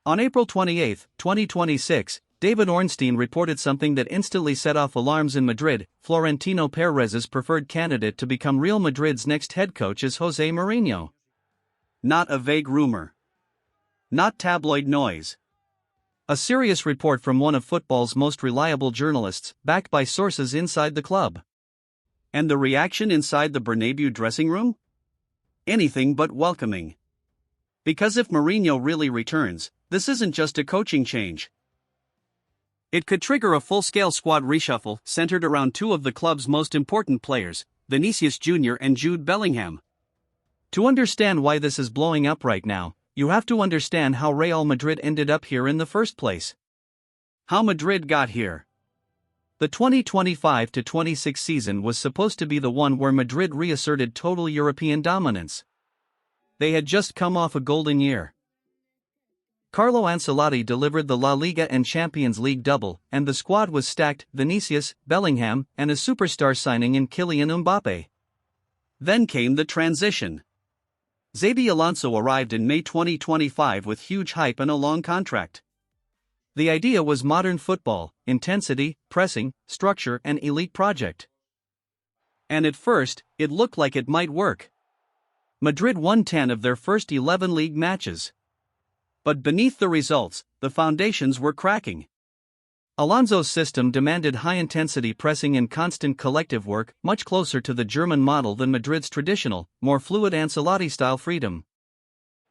On April 28, 2026, David Ornstein reported something that instantly set off alarms in Madrid. Florentino Perez's preferred candidate to become Real Madrid's next head coach is José Mourinho. Not a vague rumor. Not tabloid noise. A serious report from one of football's most reliable journalists, backed by sources inside the club. And the reaction inside the Bernabeu dressing room? Anything but welcoming. Because if Mourinho really returns, this isn't just a coaching change. It could trigger a full-scale squad reshuffle centered around two of the club's most important players, Vinicius Jr. and Jude Bellingham. To understand why this is blowing up right now, you have to understand how Real Madrid ended up here in the first place. How Madrid got here. The 2025-26 season was supposed to be the one where Madrid reasserted total European dominance. They had just come off a golden year. Carlo Ancelotti delivered the La Liga and Champions League double, and the squad was stacked: Vinicius, Bellingham, and a superstar signing in Kylian Mbappé. Then came the transition. Xabi Alonso arrived in May 2025 with huge hype and a long contract. The idea was modern football: intensity, pressing, structure, and elite project. And at first, it looked like it might work. Madrid won 10 of their first 11 league matches. But beneath the results, the foundations were cracking. Alonso's system demanded high-intensity pressing and constant collective work, much closer to the German model than Madrid's traditional, more fluid Ancelotti-style freedom.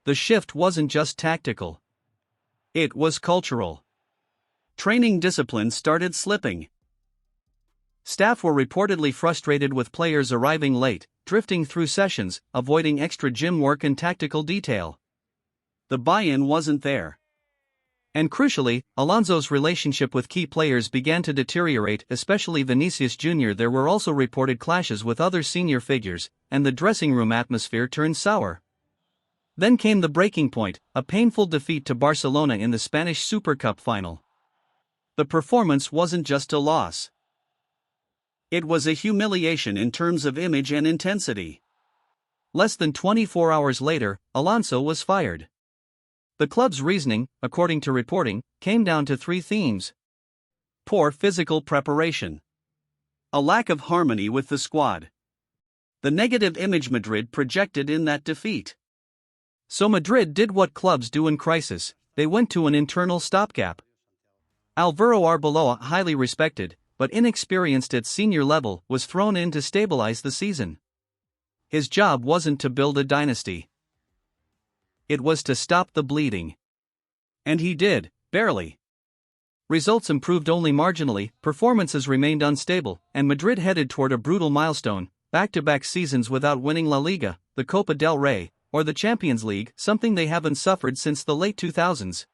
The shift wasn't just tactical. It was cultural. Training disciplines started slipping. Staff were reportedly frustrated with players arriving late, drifting through sessions, avoiding extra gym work and tactical detail. The buy-in wasn't there. And crucially, Alonso's relationship with key players began to deteriorate, especially Vinicius Jr. There were also reported clashes with other senior figures, and the dressing room atmosphere turned sour. Then came the breaking point, a painful defeat to Barcelona in the Spanish Super Cup final. The performance wasn't just a loss. It was a humiliation in terms of image and intensity. Less than 24 hours later, Alonso was fired. The club's reasoning, according to reporting, came down to three themes: poor physical preparation, a lack of harmony with the squad, the negative image Madrid projected in that defeat. So Madrid did what clubs do in crisis: they went to an internal stopgap. Álvaro Arbeloa, highly respected, but inexperienced at senior level, was thrown in to stabilize the season. His job wasn't to build a dynasty. It was to stop the bleeding. And he did, barely. Results improved only marginally, performances remained unstable, and Madrid headed toward a brutal milestone: back-to-back seasons without winning La Liga, the Copa del Rey, or the Champions League, something they haven't suffered since the late 2000s.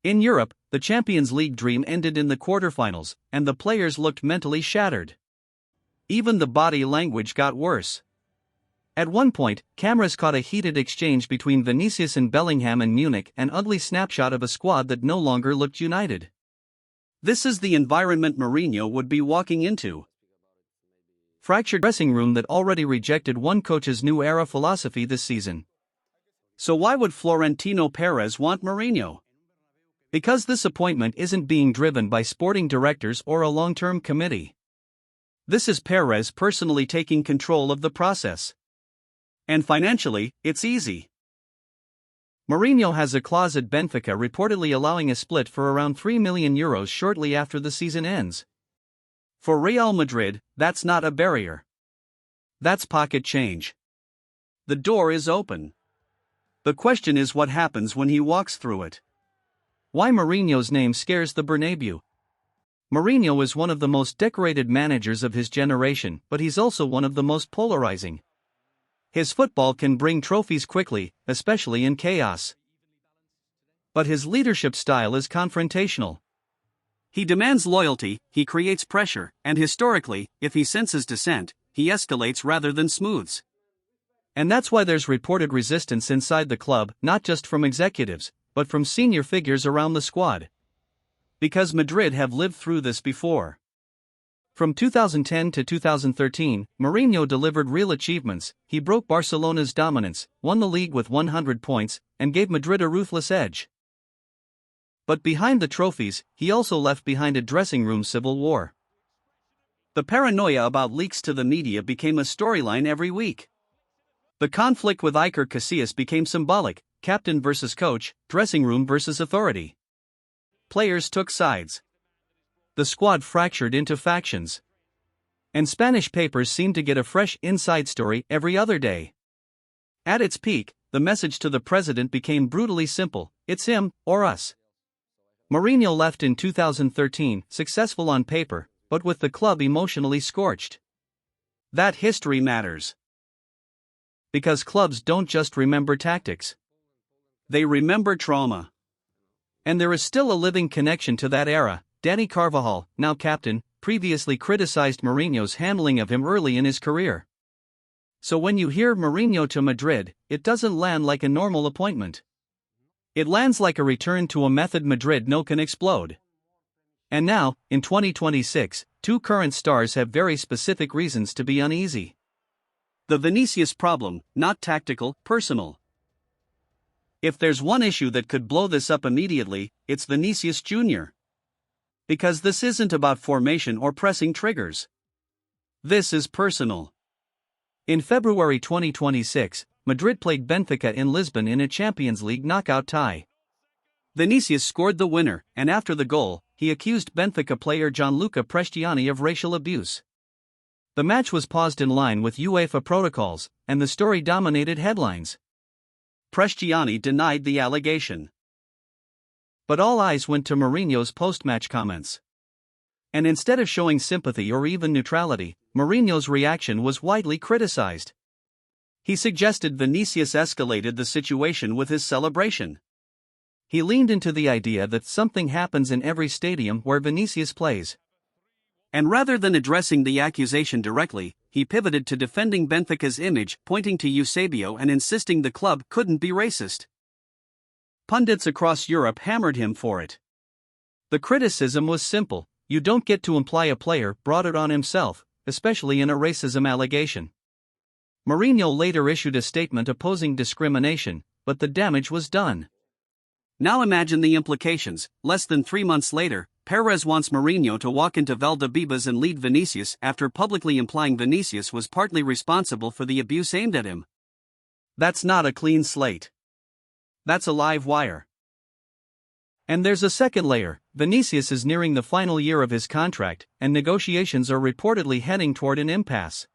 In Europe, the Champions League dream ended in the quarterfinals, and the players looked mentally shattered. Even the body language got worse. At one point, cameras caught a heated exchange between Vinicius and Bellingham in Munich, an ugly snapshot of a squad that no longer looked united. This is the environment Mourinho would be walking into. Fractured dressing room that already rejected one coach's new era philosophy this season. So why would Florentino Perez want Mourinho? Because this appointment isn't being driven by sporting directors or a long-term committee. This is Perez personally taking control of the process. And financially, it's easy. Mourinho has a clause at Benfica reportedly allowing a split for around €3 million shortly after the season ends. For Real Madrid, that's not a barrier. That's pocket change. The door is open. The question is what happens when he walks through it. Why Mourinho's name scares the Bernabeu. Mourinho is one of the most decorated managers of his generation, but he's also one of the most polarizing. His football can bring trophies quickly, especially in chaos. But his leadership style is confrontational. He demands loyalty, he creates pressure, and historically, if he senses dissent, he escalates rather than smooths. And that's why there's reported resistance inside the club, not just from executives, but from senior figures around the squad. Because Madrid have lived through this before. From 2010 to 2013, Mourinho delivered real achievements. He broke Barcelona's dominance, won the league with 100 points, and gave Madrid a ruthless edge. But behind the trophies, he also left behind a dressing room civil war. The paranoia about leaks to the media became a storyline every week. The conflict with Iker Casillas became symbolic: captain versus coach, dressing room versus authority. Players took sides. The squad fractured into factions. And Spanish papers seemed to get a fresh inside story every other day. At its peak, the message to the president became brutally simple: it's him or us. Mourinho left in 2013, successful on paper, but with the club emotionally scorched. That history matters. Because clubs don't just remember tactics. They remember trauma. And there is still a living connection to that era. Dani Carvajal, now captain, previously criticized Mourinho's handling of him early in his career. So when you hear Mourinho to Madrid, it doesn't land like a normal appointment. It lands like a return to a method Madrid know can explode. And now, in 2026, two current stars have very specific reasons to be uneasy. The Vinicius problem, not tactical, personal. If there's one issue that could blow this up immediately, it's Vinicius Jr. Because this isn't about formation or pressing triggers. This is personal. In February 2026, Madrid played Benfica in Lisbon in a Champions League knockout tie. Vinicius scored the winner, and after the goal, he accused Benfica player Gianluca Prestiani of racial abuse. The match was paused in line with UEFA protocols, and the story dominated headlines. Prestiani denied the allegation. But all eyes went to Mourinho's post-match comments. And instead of showing sympathy or even neutrality, Mourinho's reaction was widely criticized. He suggested Vinicius escalated the situation with his celebration. He leaned into the idea that something happens in every stadium where Vinicius plays. And rather than addressing the accusation directly, he pivoted to defending Benfica's image, pointing to Eusebio and insisting the club couldn't be racist. Pundits across Europe hammered him for it. The criticism was simple: you don't get to imply a player brought it on himself, especially in a racism allegation. Mourinho later issued a statement opposing discrimination, but the damage was done. Now imagine the implications. Less than 3 months later, Perez wants Mourinho to walk into Valdebebas and lead Vinicius after publicly implying Vinicius was partly responsible for the abuse aimed at him. That's not a clean slate. That's a live wire. And there's a second layer. Vinicius is nearing the final year of his contract, and negotiations are reportedly heading toward an impasse.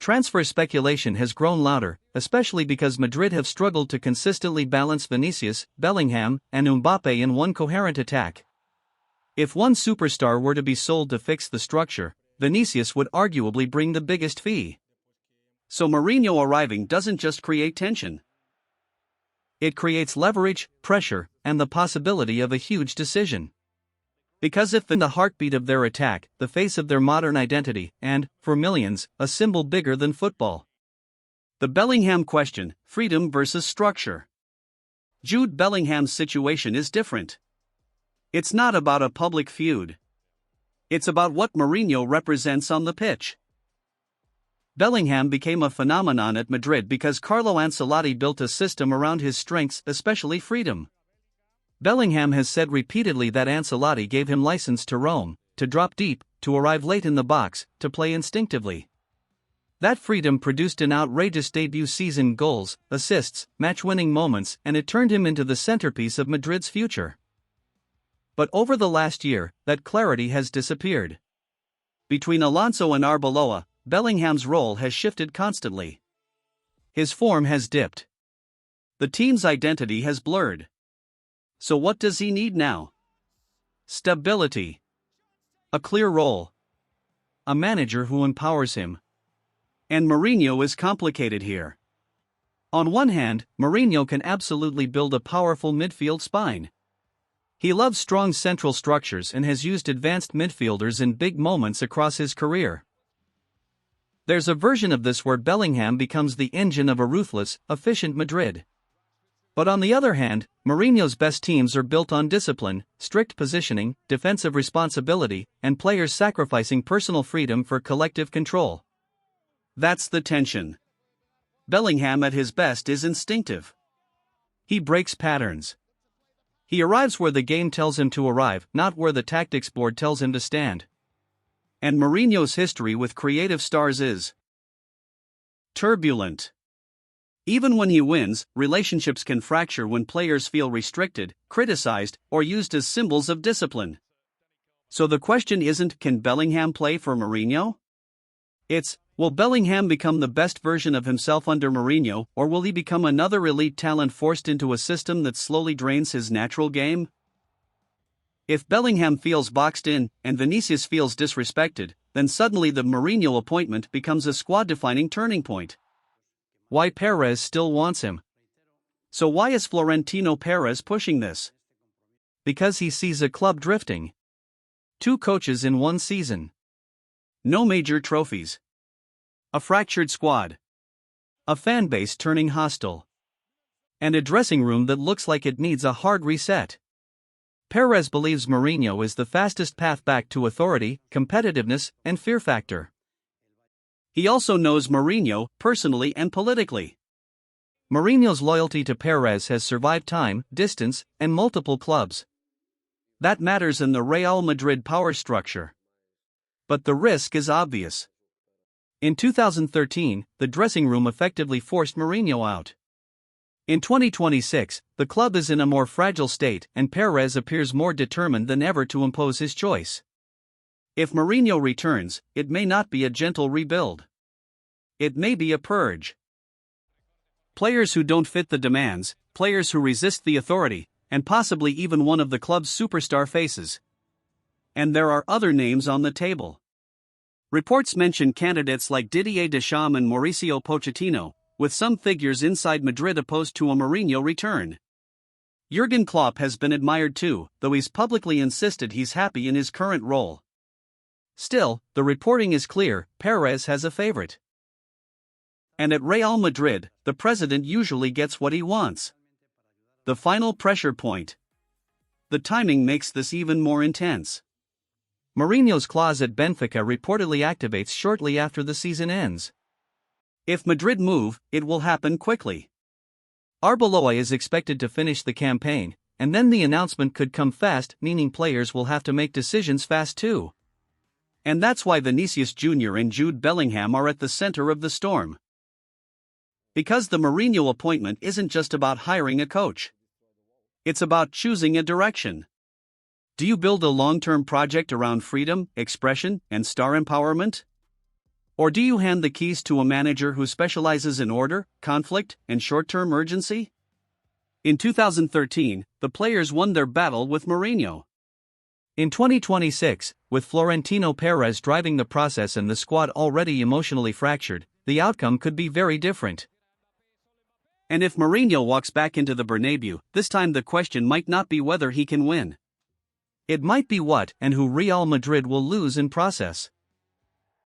Transfer speculation has grown louder, especially because Madrid have struggled to consistently balance Vinicius, Bellingham, and Mbappe in one coherent attack. If one superstar were to be sold to fix the structure, Vinicius would arguably bring the biggest fee. So Mourinho arriving doesn't just create tension. It creates leverage, pressure, and the possibility of a huge decision. Because if in the heartbeat of their attack, the face of their modern identity, and, for millions, a symbol bigger than football. The Bellingham question: freedom versus structure. Jude Bellingham's situation is different. It's not about a public feud. It's about what Mourinho represents on the pitch. Bellingham became a phenomenon at Madrid because Carlo Ancelotti built a system around his strengths, especially freedom. Bellingham has said repeatedly that Ancelotti gave him license to roam, to drop deep, to arrive late in the box, to play instinctively. That freedom produced an outrageous debut season: goals, assists, match-winning moments, and it turned him into the centerpiece of Madrid's future. But over the last year, that clarity has disappeared. Between Alonso and Arbeloa, Bellingham's role has shifted constantly. His form has dipped. The team's identity has blurred. So what does he need now? Stability. A clear role. A manager who empowers him. And Mourinho is complicated here. On one hand, Mourinho can absolutely build a powerful midfield spine. He loves strong central structures and has used advanced midfielders in big moments across his career. There's a version of this where Bellingham becomes the engine of a ruthless, efficient Madrid. But on the other hand, Mourinho's best teams are built on discipline, strict positioning, defensive responsibility, and players sacrificing personal freedom for collective control. That's the tension. Bellingham at his best is instinctive. He breaks patterns. He arrives where the game tells him to arrive, not where the tactics board tells him to stand. And Mourinho's history with creative stars is turbulent. Even when he wins, relationships can fracture when players feel restricted, criticized, or used as symbols of discipline. So the question isn't, can Bellingham play for Mourinho? It's, will Bellingham become the best version of himself under Mourinho, or will he become another elite talent forced into a system that slowly drains his natural game? If Bellingham feels boxed in, and Vinicius feels disrespected, then suddenly the Mourinho appointment becomes a squad-defining turning point. Why Perez still wants him? So why is Florentino Perez pushing this? Because he sees a club drifting. 2 coaches in 1 season. No major trophies. A fractured squad. A fan base turning hostile. And a dressing room that looks like it needs a hard reset. Perez believes Mourinho is the fastest path back to authority, competitiveness, and fear factor. He also knows Mourinho, personally and politically. Mourinho's loyalty to Perez has survived time, distance, and multiple clubs. That matters in the Real Madrid power structure. But the risk is obvious. In 2013, the dressing room effectively forced Mourinho out. In 2026, the club is in a more fragile state and Perez appears more determined than ever to impose his choice. If Mourinho returns, it may not be a gentle rebuild. It may be a purge. Players who don't fit the demands, players who resist the authority, and possibly even one of the club's superstar faces. And there are other names on the table. Reports mention candidates like Didier Deschamps and Mauricio Pochettino, with some figures inside Madrid opposed to a Mourinho return. Jurgen Klopp has been admired too, though he's publicly insisted he's happy in his current role. Still, the reporting is clear, Perez has a favorite. And at Real Madrid, the president usually gets what he wants. The final pressure point. The timing makes this even more intense. Mourinho's clause at Benfica reportedly activates shortly after the season ends. If Madrid move, it will happen quickly. Arbeloa is expected to finish the campaign, and then the announcement could come fast, meaning players will have to make decisions fast too. And that's why Vinicius Jr. and Jude Bellingham are at the center of the storm. Because the Mourinho appointment isn't just about hiring a coach. It's about choosing a direction. Do you build a long-term project around freedom, expression, and star empowerment? Or do you hand the keys to a manager who specializes in order, conflict, and short-term urgency? In 2013, the players won their battle with Mourinho. In 2026, with Florentino Perez driving the process and the squad already emotionally fractured, the outcome could be very different. And if Mourinho walks back into the Bernabeu, this time the question might not be whether he can win. It might be what and who Real Madrid will lose in process.